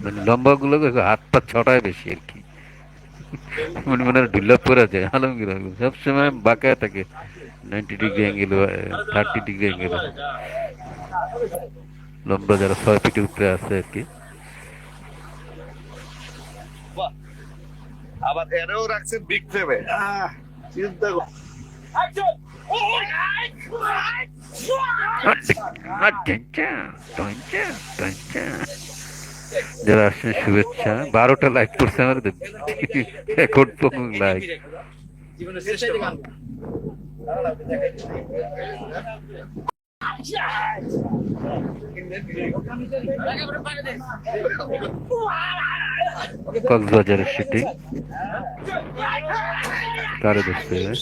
মানে লম্বা গুলো হাত পা ছটায় বেশি আর কি। মনে মনে ঢিল্লা পড়ে যায় আলমগীর সবসময় বাঁকায় থাকে, 90 ডিগ্রি অ্যাঙ্গেল, 30 ডিগ্রি অ্যাঙ্গেল। লম্বা যারা 6 ফিটের উপরে আছে আর কি। আবার এরেও রাখছে বিগ ফ্রেমে, চিন্তা কর। যারা আসছেন শুভেচ্ছা, 12টা লাইক করছে আমার, রেকর্ড লাইক। কক্সবাজারের শুটিং কারে দেখতে হয়?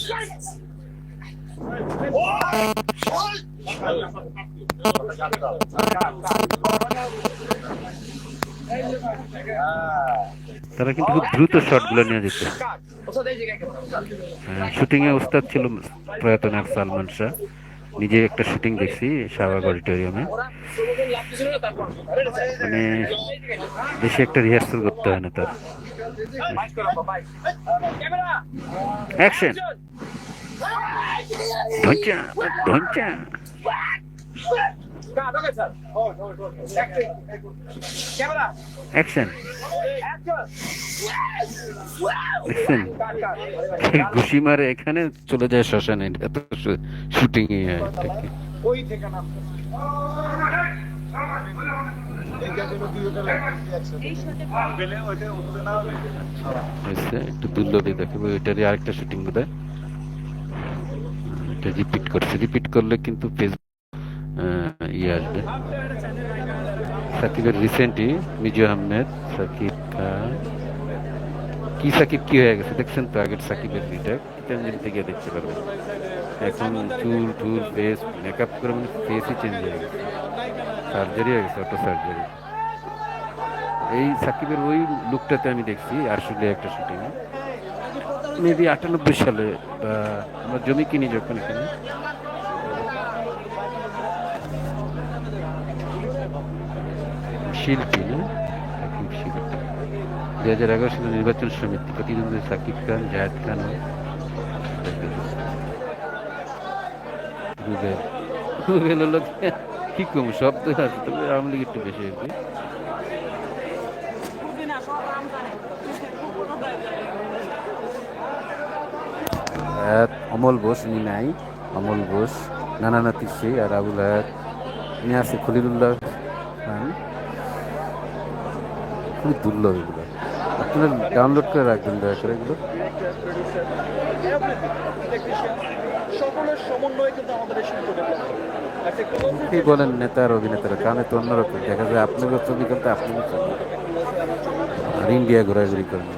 তারা কিন্তু খুব দ্রুত শটগুলো নিয়ে যেত। শুটিং এ ওস্তাদ ছিল প্রয়াত নায়ক সালমান শাহ। নিজে একটা শুটিং দেখছি শাহবাগ অডিটোরিয়ামে। মানে বেশি একটা রিহার্সাল করতে হয় না তার। অ্যাকশন, ঢঞ্চা ঢঞ্চা। অ্যাকশন, দেখছেন ঘুষি মারে এখানে চলে যায় শ্মশানে, এত শুটিং এ হয় এটা কি? একটু দুর্লভই দেখাবো, এটারই আরেকটা শুটিং বোধ হয়। এটা রিপিট করছে, রিপিট করলে কিন্তু ফেসবুক ইয়ে আসবে। সাকিবের রিসেন্টলি মিজু আহমেদ, সাকিব খান, কি সাকিব কি হয়ে গেছে দেখছেন তো? আগের সাকিবের ভিডিও গীতাঞ্জলি থেকে দেখতে পারবেন। এখন চুল টুল ফেস মেকআপ করে মানে ফেসই চেঞ্জ হয়ে গেছে, সার্জারি হয়ে গেছে, অটো সার্জারি। এই সাকিবের ওই লুকটাতে আমি দেখছি আসলে একটা শুটিং মেবি 98 সালে, বা আমরা জমি কিনি যখন এখানে। শিল্পী না, সাকিব শিল্পী। 2011 সালে নির্বাচন সমিতি প্রতিদ্বন্দ্বী সাকিব খান, জাহেদ খান, রুবেল। রুবেল হলো কি কম শব্দ আছে, তবে আওয়ামী লীগ একটু বেশি হয়েছে। অমল বোস ইনি নাই, অমল বোস নানা নাতি সেই, আর আবুল হায়াত ইনি আছে, খলিলুল্লাহ খান। খুবই দুর্লভ এগুলো, আপনারা ডাউনলোড করে রাখবেন দয়া করে এগুলো। কি বলেন নেতা আর অভিনেতারা, কানে তো অন্যরকম দেখা যায়। আপনাদের ছবি করতে আপনাদের ছবি আর ইন্ডিয়া ঘোরাঘুরি করেন,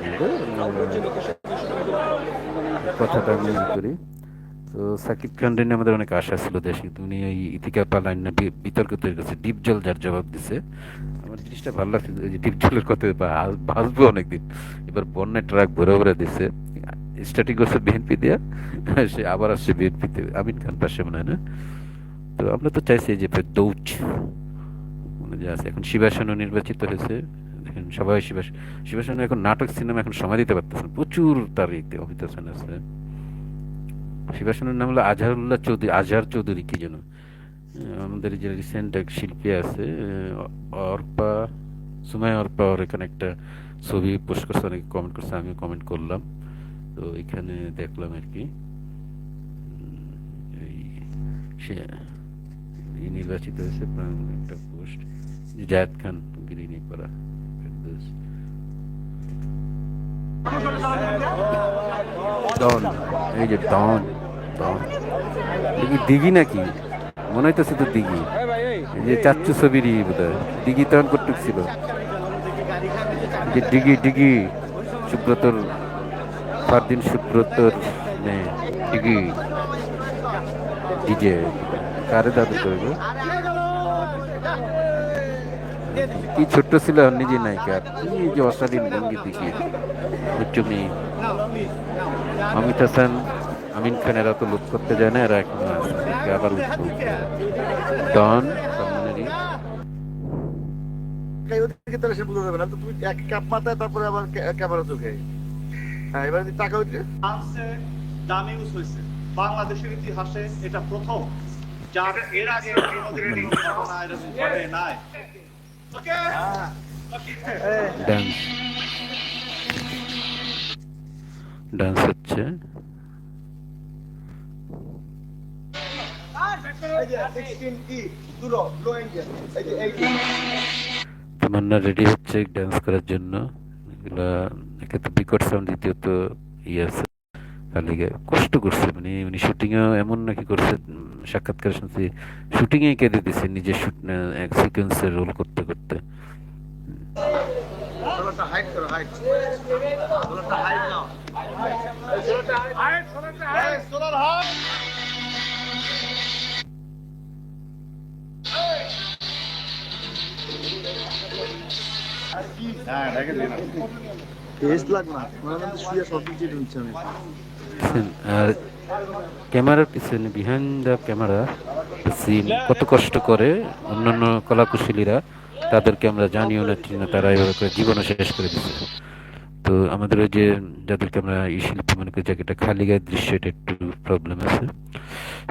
কথাটা আমি ই করি। তো সাকিব খান নিয়ে আমাদের অনেক আশা ছিল দেশে, উনি এই ইথিকা পালাইন না বিতর্ক তৈরি করছে, ডিপ জল যার জবাব দিছে। আমার জিনিসটা ভালো লাগছে, যে ডিপ জলের কথা ভাসবো অনেকদিন। এবার বন্যায় ট্রাক ভরে ভরে দিছে, স্টার্টিং করছে বিএনপি দিয়া, সে আবার আসছে বিএনপিতে, আমিন খান পাশে মনে হয় না। তো আমরা তো চাইছি যে দৌচ মানে যে আছে, এখন শিবাসানু নির্বাচিত হয়েছে। দেখেন সবাই শিবাসানু এখন নাটক সিনেমা এখন সময় দিতে পারতেছেন, প্রচুর তার ইতে অমিতাভ বচ্চন আছে। শিবাসানুর নাম হলো আজহারুল্লাহ চৌধুরী, আজহার চৌধুরী কি যেন। আমাদের যে রিসেন্ট এক শিল্পী আছে, অর্পা, সুমাইয়া অর্পা, ওর এখানে একটা ছবি পোস্ট করছে, অনেকে কমেন্ট করছে, আমিও কমেন্ট করলাম। তো এখানে দেখলাম আর কি। এই সে নির্বাচিত হয়েছে একটা পোস্ট, জায়েদ খান গিরিনি করা। ডন, এই যে ডন, ডন দিঘি নাকি মনে হইতেছে তো দিঘি, এই যে চাচ্চু ছবিরই বোধ হয়। দিঘি তখন করতে ছিল, যে ডিগি ডিগি সুব্রতর, ফারদিন সুব্রতর মেয়ে ডিগি, ডিজে কারে দাদু করবে। কি ছোট্ট ছিল নিজে নায়িকা, কি যে অশালীন ভঙ্গি দিকে তুমি। অমিত হাসান, আমিন খান এরা তো লুক করতে যায় না, এরা এখনো আছে, আবার উঠবো। ডন, সম্মানেরই তাহলে সে বুঝা যাবে না। তো তুমি এক কাপ মাথায় তারপরে আবার ক্যামেরা চোখে। হ্যাঁ, এবার যদি টাকা উঠে ফ্রান্সে দাম ইউজ হয়েছে, বাংলাদেশের ইতিহাসে এটা প্রথম, যার এর আগে কোনোদিন কোনো ঘটনা এরকম ঘটে নাই। ডান্স ডান্স হচ্ছে। তামান্না রেডি হচ্ছে ডান্স করার জন্য। এগুলা একে তো বিকট সাউন্ড, দ্বিতীয়ত ইয়ে আছে, খালি কষ্ট করছে, মানে উনি শুটিং এ এমন নাকি করছে, সাক্ষাৎকার শুনছি শুটিং এ কেঁদে দিছে নিজের এক সিকোয়েন্সের রোল করতে করতে। হাইট করো, হাইট হাইট নাও। টেস্ট লাগবে না, মানে শুয়ে সব কিছু ঢুকছে আমি। আর ক্যামেরার পিছনে, বিহাইন্ড দ্য ক্যামেরা সিন কত কষ্ট করে অন্যান্য কলাকুশলীরা, তাদেরকে আমরা জানিও না চিনি না, তারা এভাবে করে জীবনও শেষ করে দিচ্ছে। তো আমাদের ওই যে যাদেরকে আমরা এই শিল্পী মনে করি, জায়গাটা খালি গায়ের দৃশ্য, এটা একটু প্রবলেম আছে,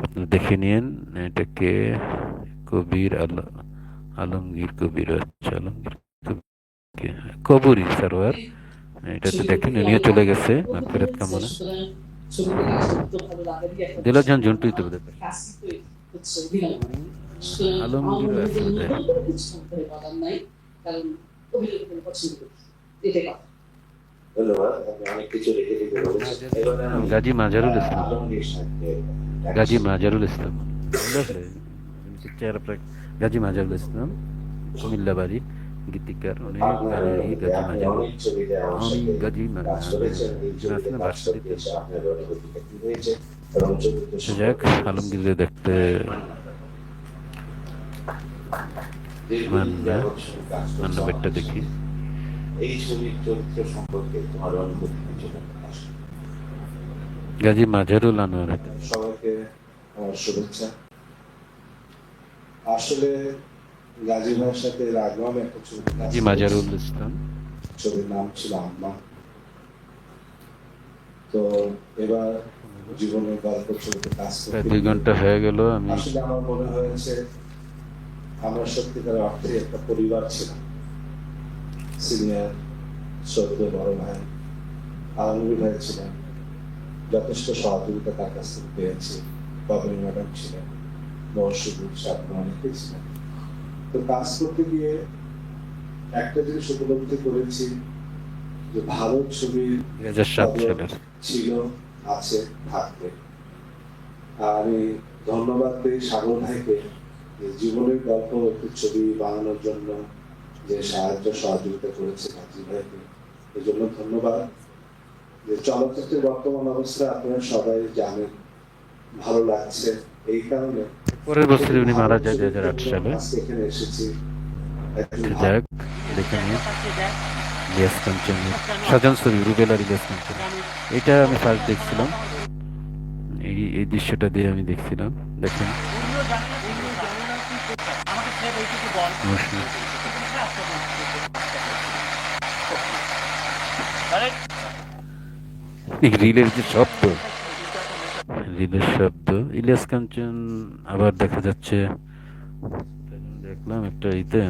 আপনারা দেখে নিন। এটাকে কবির আলমগীর কবির, আচ্ছা আলমগীর কবরী সারোয়ার, এটাতে দেখেন উনিও চলে গেছে, মাগফিরাত কামনা। দিলজান জন্টুই তো বোধহয় আলমগীর আছে বোধহয়। গাজী মাজারুল ইসলাম, গাজী মাজারুল ইসলাম, গাজী মাজারুল ইসলাম, কুমিল্লা বাড়ি, গীতিকার, অনেক গাজী মাজারুল, আমি গাজী যাক। আলমগীর দেখতে মান্না দেখি। এই ছবির চরিত্র সম্পর্কে তোমার অনুভূতি কিছু গাজী মাজারুল আনোয়ার। সবাইকে আমার শুভেচ্ছা। আসলে গাজী ভাইয়ের সাথে এর আগেও আমি একটা ছবি, গাজী মাজারুল ইসলাম, ছবির নাম ছিল আম্মা। তো এবার জীবনের গল্প ছবিতে কাজ করতে 2 ঘন্টা হয়ে গেল। আমি আসলে আমার মনে হয়েছে আমরা সত্যিকার অর্থে একটা পরিবার ছিলাম। সিনিয়র শ্রদ্ধেয় বড় ভাই আলমগীর ভাই ছিলেন, যথেষ্ট সহযোগিতা তার কাছ থেকে পেয়েছি। বাবুল ম্যাডাম ছিলেন, মহসুদুর সাহেব, অনেকেই ছিলেন। তো কাজ করতে গিয়ে একটা জিনিস উপলব্ধি করেছি যে ভালো ছবি 2007 সালের ছিল, আছে, থাকবে। আর আমি ধন্যবাদ দিই সাগর ভাইকে, যে জীবনের গল্প একটি ছবি বানানোর জন্য যে সাহায্য সহযোগিতা করেছে গাজী ভাইকে, এই জন্য ধন্যবাদ। যে চলচ্চিত্রের বর্তমান অবস্থা আপনারা সবাই জানেন, ভালো লাগছে। এই কারণে পরের বছর উনি মারা যায় 2008 সালে। এখানে এসেছি। যাক, দেখে নিয়ে ইলিয়াস কাঞ্চন, সাজান ছবি, রুবেলার ইলিয়াস কাঞ্চন, এটা আমি ফার্স্ট দেখছিলাম, এই দৃশ্যটা দিয়ে আমি দেখছিলাম। দেখেন রিলের যে শব্দ, রিলের শব্দ, ইলিয়াস কাঞ্চন। আবার দেখা যাচ্ছে, দেখলাম একটা ইতে,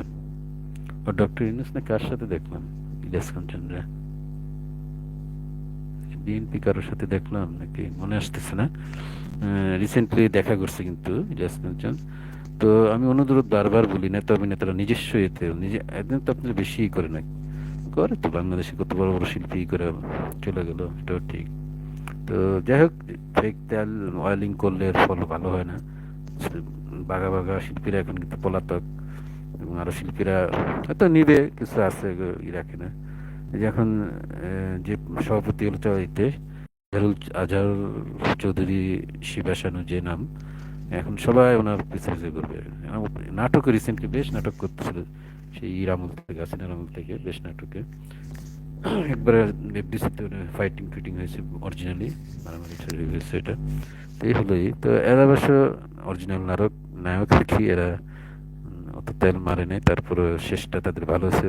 ডক্টর ইউনূস না কার সাথে দেখলাম ইলিয়াস কাঞ্চনরা, বিএনপি কারোর সাথে দেখলাম নাকি মনে আসতেছে না, রিসেন্টলি দেখা করছে কিন্তু ইলিয়াস কাঞ্চন। তো আমি অনুরোধ বারবার বলি, নেতা অভিনেতারা নিজস্ব এতে নিজে একদিন তো আপনার বেশি করে না, করে তো বাংলাদেশে কত বড় বড় শিল্পী করে চলে গেল, এটাও ঠিক। তো যাই হোক, ফেক তেল অয়েলিং করলে এর ফল ভালো হয় না। বাঘা বাঘা শিল্পীরা এখন কিন্তু পলাতক, এবং আরো শিল্পীরা হয়তো নিবে, কিছু আছে রাখে না। এই যে এখন যে সভাপতি হলো চলতে আজহারুল চৌধুরী শিবাসানু, যে নাম, এখন সবাই ওনার পিছিয়ে করবে। নাটকে রিসেন্টলি বেশ নাটক করতেছিল, সেই আমল থেকে, আসিনার আমল থেকে বেশ নাটকে একবারে এফডিসিতে ফাইটিং ফিটিং হয়েছে, অরিজিনালি মারামারি ছড়িয়ে হয়েছে। এটা এই হলোই তো। এরা অবশ্য অরিজিনাল নায়ক আর কি, এরা অত তেল মারে নাই, তারপরে শেষটা তাদের ভালো হয়েছে।